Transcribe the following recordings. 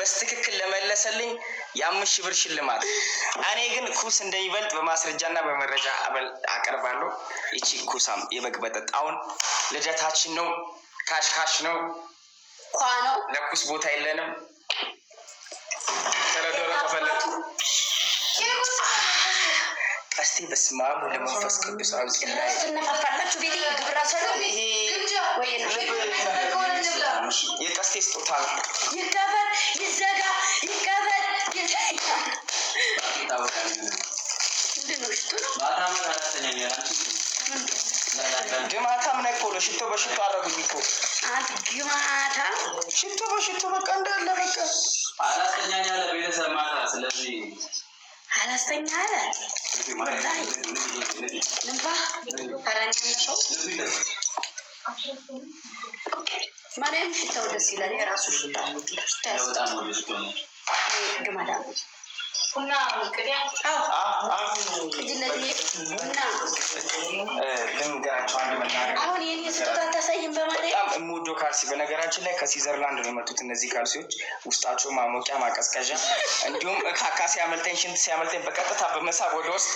በስትክክል ለመለሰልኝ የ5,000 ብር ሽልማት። እኔ ግን ኩስ እንደሚበልጥ በማስረጃና በመረጃ አቀርባለሁ። ይቺ ኩሳም የበግ በጠጣውን ልደታችን ነው። ካሽ ነው ነው። ለኩስ ቦታ የለንም። ተረዶረ ከፈለክ ቀስቴ በስመ አብ ወመንፈስ ቅዱስ አውዝ ላይ ተነፋፋላችሁ ቤቴ ግብራ ሰሩ ይሄ የቀስቴ ስጦታ ነው። ይከፈል ይዘጋ ይከፈል ግማታ ምን አይኮሎ ሽቶ በሽቶ አረጉኝ እኮ ግማታ ሽቶ በሽቶ በቃ እንዳለ በቃ አላስተኛ ያለ ቤተሰብ ማታ ስለዚህ አላስተኛ አለ ወላሂ ልምባ አራኛው ማርያም ሽታው ደስ ይላል። የራሱ ሽታ በጣም ነው ደስ ነው ግማዳ እና ቅዲያ ልንገራቸው አንድ መናገር አሁን የኔ ስጦታ ታሳይም በማለት በጣም የምወደው ካልሲ በነገራችን ላይ ከስዊዘርላንድ ነው የመጡት እነዚህ ካልሲዎች። ውስጣቸው ማሞቂያ ማቀዝቀዣ እንዲሁም ካካ ሲያመልጠኝ ሽንት ሲያመልጠኝ በቀጥታ በመሳብ ወደ ውስጥ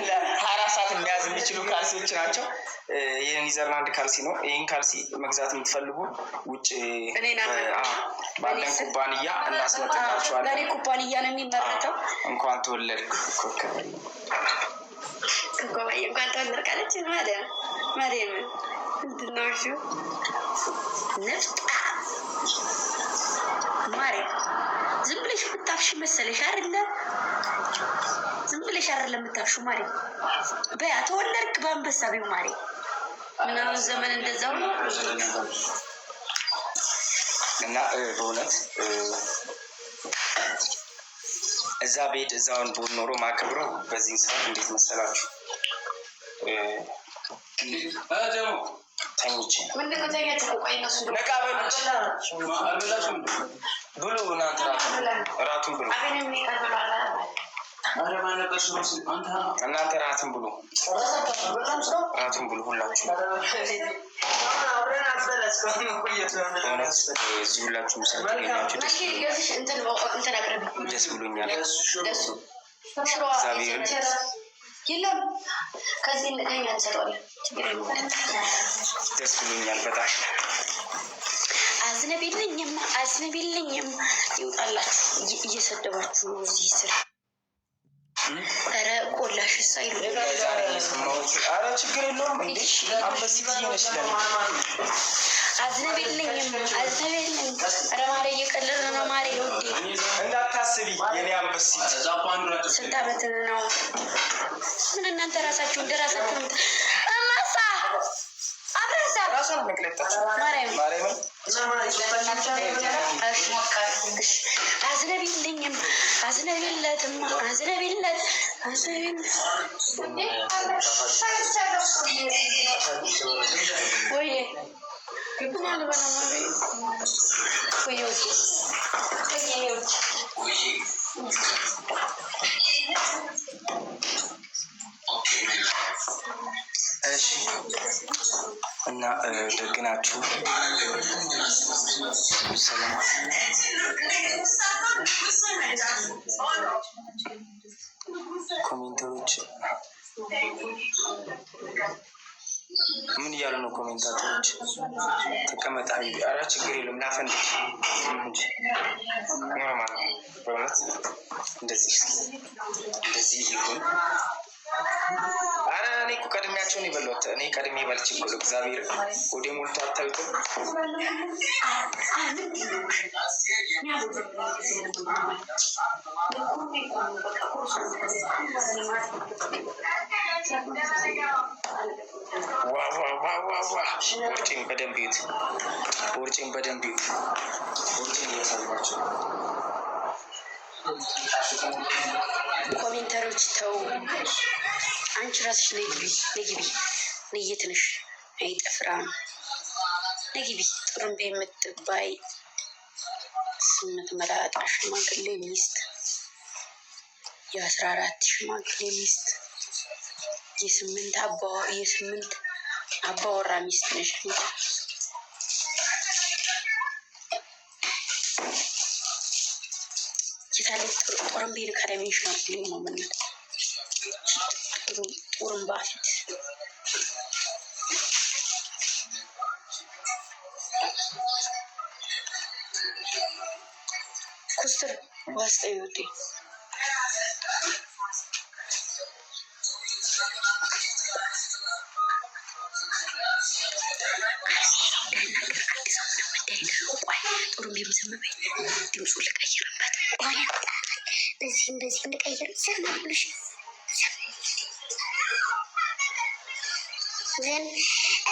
ለ24 ሰዓት የሚያዝ የሚችሉ ካልሲዎች ናቸው። የኒዘርላንድ ካልሲ ነው። ይህን ካልሲ መግዛት የምትፈልጉ ውጭ ባለን ኩባንያ እናስመጥላችኋለን። በእኔ ኩባንያ ነው የሚመረተው። እንኳን ተወለድክ ኮከበል ኮከበል እንኳን ተወለድክ ካለች ማርያም ምንድን ነው እሱ ነፍጣ ማርያም ዝም ብለሽ ብታፍሽ መሰለሽ አይደለ? ዝም ብለሽ አይደለም የምታፍሹ ማርያም። በያ ተወለድክ በአንበሳ ቢው ማርያም ምናምን ዘመን እንደዛው ነው እና በእውነት እዛ ቤት እዛውን ቦን ኖሮ ማከብረው በዚህ ሰዓት እንዴት መሰላችሁ? ደግሞ ተኝቼ ምንድነው ታያችሁ? ቆይ ነው እሱ ነቃ ብሉ እናንተ እራቱን ብሉ። እናንተ እራቱን ብሉ፣ እራቱን ብሉ ሁላችሁ። እዚህ ሁላችሁ ደስ ብሎኛል። የለም ከዚህ እንደኛ እንሰራለን። ደስ ብሎኛል በጣም። አዝነቢልኝም ይውጣላችሁ። እየሰደባችሁ ነው እዚህ ስር። ኧረ ቆላሽ ሳይሉ ኧረ ችግር የለውም እንዴ አንበሲት እየነች ለ አዝነቢልኝም ኧረ ማሬ እየቀለድ ነው ማሬ ውዴ እንዳታስቢ የኔ አንበሲት። ስንት ዓመት ነው? ምን እናንተ ራሳችሁ እንደራሳችሁ እማሳ አብረሳ ራሷን መቅለጣችሁ ማርያም አዝነቢለት ወይ ምናል በነማሪ ወይውት እሺ እና ደግናችሁ ሰላም ኮሜንተሮች ምን እያሉ ነው? ኮሜንታተሮች ተቀመጣ ኧረ ችግር የለም ላፈንድሽ እንጂ ኖርማል ነው በእውነት እንደዚህ ይሁን። ኧረ እኔ እኮ ቀድሜያቸውን የበላሁት እኔ ቀድሜ በልቼ እኮ እግዚአብሔር ወደ ሞልቶ አታዩትም? ወርጭን በደንብ ይዩት። ወርጭን እያሳዩዋቸው ኮሜንተሮች ተው። አንቺ ራስሽ ነግቢ ነየትንሽ አይጠፍራም ነግቢ ጥሩምቤ የምትባይ 8 መላጣ ሽማግሌ ሚስት የ14 ሽማግሌ ሚስት የ8 አባወራ ሚስት ነሽ። ይታለች ጦረምቤን ካለሜንሽን አርግልኝ ነው ምን ጡሩምባ ፊት ኩስትር ዋስጠ ይወጤ ጡሩምቤም ስምበኝ ድምፁ ልቀይርበት በዚህ ልቀይር ሰምብልሽ ግን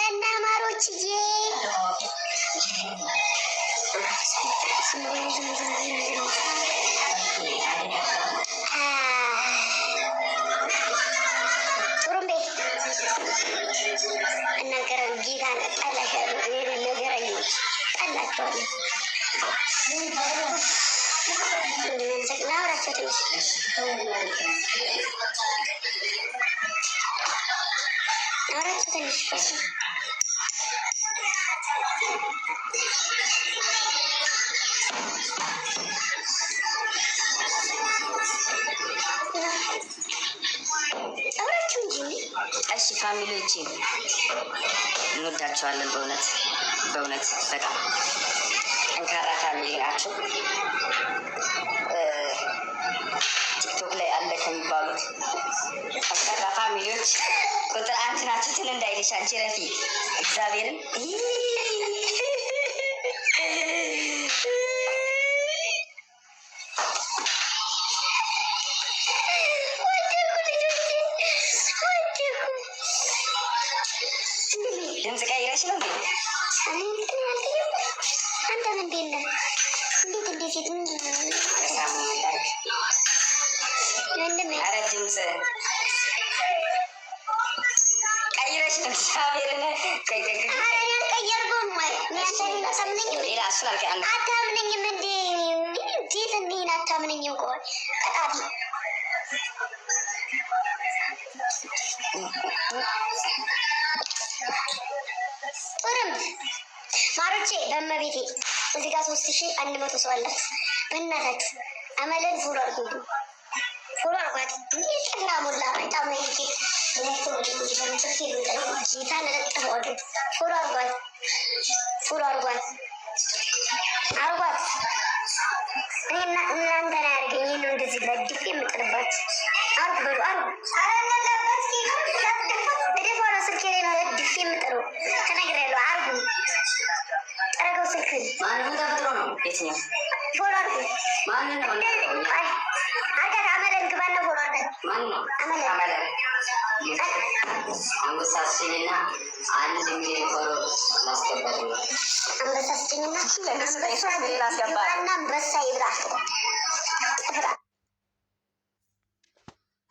እና ማሮችዬ ጡሩምቤ እናገረን ጌታን ጠላሻለሁ ነገረኞች ጠላቸዋለሁ ናውራቸው ትንሽ ናውራቸው ትንሽ አውራቸው እንጂ። እሺ ፋሚሊዎቼ እንወዳቸዋለን። በእውነት በጣም ጠንካራ ፋሚሊ ናቸው። ቲክቶክ ላይ አለ ከሚባሉት ጠንካራ ፋሚሊዎች ቁጥር አንድ ናቸው። ትል እንዳይልሽ አንቺ ረፊ እግዚአብሔርን ድምፅ ቀይረሽ ነው እንዴ? አንተ ምንድን ነህ? እንዴት እንደዚህ ኧረ ድምፅ ቀይረሽ ነው እግዚአብሔርን አታምነኝም እንዴ? እንዴት እንዲህን አታምነኝም? ቆይ ቀጣፊ ጡርም ማሮቼ በመቤቴ እዚህ ጋር 3100 ሰው አላችሁ። በእናታችሁ አመለን ፎሎ አድርጉ፣ ፎሎ አድርጓት። ጠላ ሞላ በጣም ይሄ ጌታ ለለጠፈዋል። ፎሎ አድርጓት፣ ፎሎ አድርጓት፣ አድርጓት። እኔና እናንተ ነው ያደርገኝ። ይህ ነው እንደዚህ ለድፍ የምጥልባችሁ። አርጉ በሉ አርጉ። እደፋ ነው ስልኬ ላይ ነው ለድፍ የምጥለው ተናግሬያለሁ። አርጉ ጠረገው ስልክን ማንም ተፈጥሮ ነው። የትኛው ፎሎ አርጉ። ማንን ነው አርጋት አመለን ግባና ፎሎ አርጋት። ማን ነው አመለን? አንበሳ ስጭኝና 1 ሚሊዮን ፎሎ ላስገባት ነው። አንበሳ ስጭኝና ላስገባት